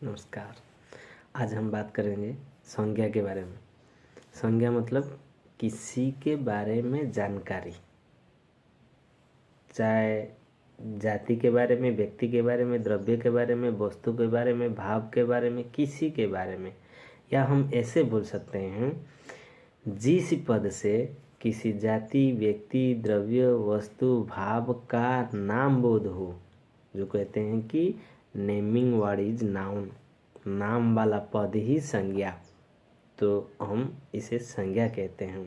नमस्कार। आज हम बात करेंगे संज्ञा के बारे में। संज्ञा मतलब किसी के बारे में जानकारी, चाहे जाति के बारे में, व्यक्ति के बारे में, द्रव्य के बारे में, वस्तु के बारे में, भाव के बारे में, किसी के बारे में। या हम ऐसे बोल सकते हैं, जिस पद से किसी जाति, व्यक्ति, द्रव्य, वस्तु, भाव का नाम बोध हो, जो कहते हैं कि नेमिंग वर्ड इज नाउन, नाम वाला पद ही संज्ञा, तो हम इसे संज्ञा कहते हैं।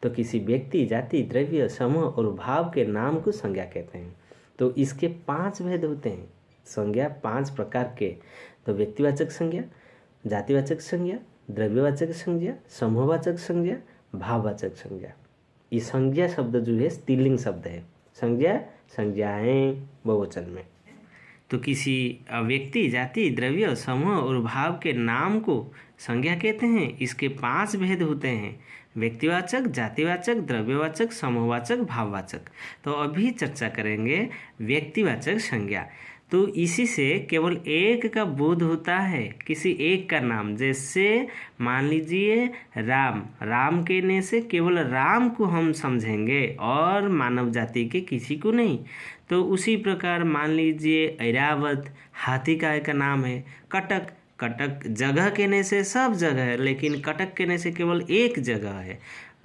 तो किसी व्यक्ति, जाति, द्रव्य, समूह और भाव के नाम को संज्ञा कहते हैं। तो इसके 5 भेद होते हैं। संज्ञा 5 प्रकार के, तो व्यक्तिवाचक संज्ञा, जातिवाचक संज्ञा, द्रव्यवाचक संज्ञा, समूहवाचक संज्ञा, भाववाचक संज्ञा। ये संज्ञा शब्द जो है स्त्रीलिंग शब्द है। संज्ञा, संज्ञाएं बहुवचन में। तो किसी व्यक्ति, जाति, द्रव्य, समूह और भाव के नाम को संज्ञा कहते हैं। इसके 5 भेद होते हैं: व्यक्तिवाचक, जातिवाचक, द्रव्यवाचक, समूहवाचक, भाववाचक। तो अभी चर्चा करेंगे व्यक्तिवाचक संज्ञा। तो इसी से केवल एक का बोध होता है, किसी एक का नाम। जैसे मान लीजिए राम, राम कहने से केवल राम को हम समझेंगे और मानव जाति के किसी को नहीं। तो उसी प्रकार मान लीजिए ऐरावत, हाथी का एक नाम है। कटक, कटक जगह कहने से सब जगह है, लेकिन कटक कहने से केवल एक जगह है।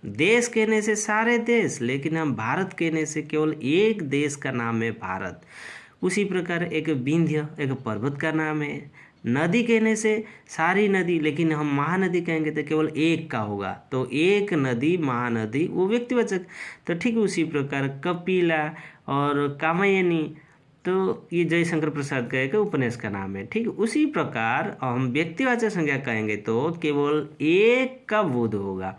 देश कहने से सारे देश, लेकिन हम भारत कहने से केवल एक देश का नाम है भारत। उसी प्रकार एक विंध्य, एक पर्वत का नाम है। नदी कहने से सारी नदी, लेकिन हम महानदी कहेंगे तो केवल एक का होगा, तो एक नदी, महानदी, वो व्यक्तिवाचक। तो ठीक उसी प्रकार कपिला और कामयनी, तो ये जयशंकर प्रसाद का एक उपन्यास का नाम है। ठीक उसी प्रकार हम व्यक्तिवाचक संज्ञा कहेंगे तो केवल एक का बोध होगा।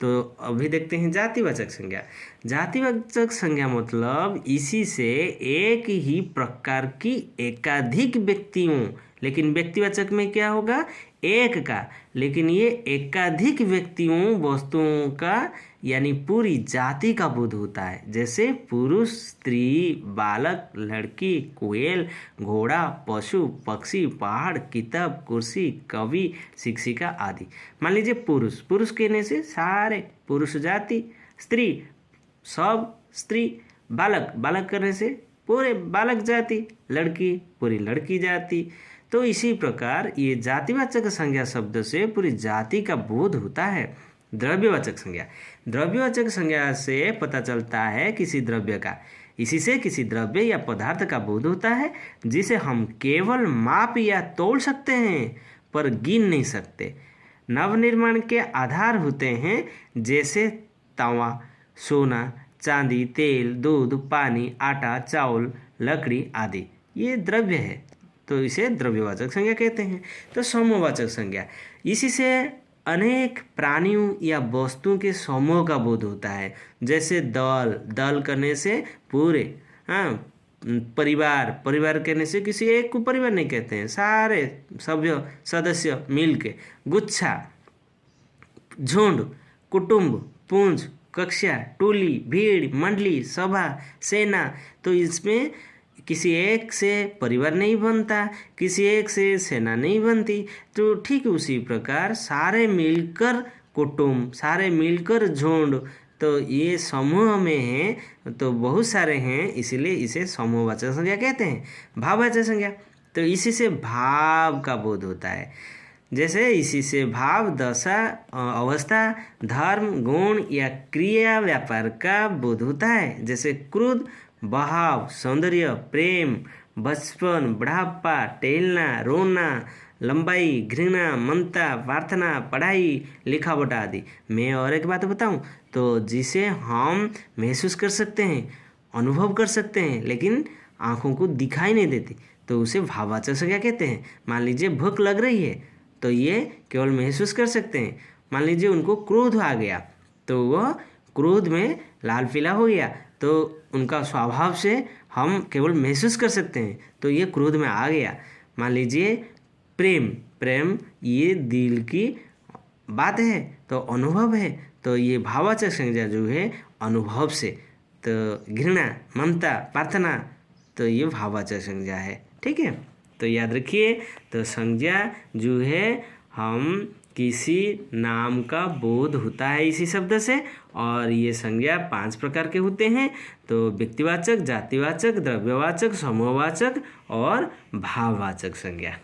तो अभी देखते हैं जातिवाचक संज्ञा। जातिवाचक संज्ञा मतलब इसी से एक ही प्रकार की एकाधिक व्यक्तियों, लेकिन व्यक्तिवाचक में क्या होगा, एक का, लेकिन ये एकाधिक व्यक्तियों, वस्तुओं का, यानी पूरी जाति का बोध होता है। जैसे पुरुष, स्त्री, बालक, लड़की, कोयल, घोड़ा, पशु, पक्षी, पहाड़, किताब, कुर्सी, कवि, शिक्षिका आदि। मान लीजिए पुरुष, पुरुष कहने से सारे पुरुष जाति, स्त्री सब स्त्री, बालक, बालक करने से पूरे बालक जाति, लड़की पूरी लड़की जाति। तो इसी प्रकार ये जातिवाचक संज्ञा शब्द से पूरी जाति का बोध होता है। द्रव्यवाचक संज्ञा, द्रव्यवाचक संज्ञा से पता चलता है किसी द्रव्य का, इसी से किसी द्रव्य या पदार्थ का बोध होता है जिसे हम केवल माप या तोल सकते हैं पर गिन नहीं सकते। नवनिर्माण के आधार होते हैं, जैसे तवा, सोना, चांदी, तेल, दूध, पानी, आटा, चावल, लकड़ी आदि। ये द्रव्य है, तो इसे द्रव्यवाचक संज्ञा कहते हैं। तो समूहवाचक संज्ञा, इसी से अनेक प्राणियों या वस्तुओं के समूह का बोध होता है। जैसे दल, दल करने से पूरे, परिवार, परिवार कहने से किसी एक को परिवार नहीं कहते हैं, सारे सभ्य सदस्य मिलके। गुच्छा, झुंड, कुटुंब, पुंज, कक्षा, टोली, भीड़, मंडली, सभा, सेना। तो इसमें किसी एक से परिवार नहीं बनता, किसी एक से सेना नहीं बनती। तो ठीक उसी प्रकार सारे मिलकर कुटुंब, सारे मिलकर झुंड, तो ये समूह में हैं, तो बहुत सारे हैं, इसीलिए इसे समूहवाचक संज्ञा कहते हैं। भाववाचक संज्ञा, तो इसी से भाव का बोध होता है। जैसे इसी से भाव, दशा, अवस्था, धर्म, गुण या क्रिया, व्यापार का बोध होता है। जैसे क्रोध, बहाव, सौंदर्य, प्रेम, बचपन, बुढ़ापा, टहलना, रोना, लंबाई, घृणा, ममता, प्रार्थना, पढ़ाई, लिखावट आदि। मैं और एक बात बताऊं, तो जिसे हम महसूस कर सकते हैं, अनुभव कर सकते हैं, लेकिन आँखों को दिखाई नहीं देती, तो उसे भाववाचक संज्ञा कहते हैं। मान लीजिए भूख लग रही है, तो ये केवल महसूस कर सकते हैं। मान लीजिए उनको क्रोध आ गया, तो वह क्रोध में लाल पीला हो गया, तो उनका स्वभाव से हम केवल महसूस कर सकते हैं, तो ये क्रोध में आ गया। मान लीजिए प्रेम, प्रेम ये दिल की बात है, तो अनुभव है, तो ये भाववाचक संज्ञा जो है अनुभव से। तो घृणा, ममता, प्रार्थना, तो ये भाववाचक संज्ञा है। ठीक है। तो याद रखिए, तो संज्ञा जो है हम किसी नाम का बोध होता है इसी शब्द से, और ये संज्ञा 5 प्रकार के होते हैं। तो व्यक्तिवाचक, जातिवाचक, द्रव्यवाचक, समूहवाचक और भाववाचक संज्ञा।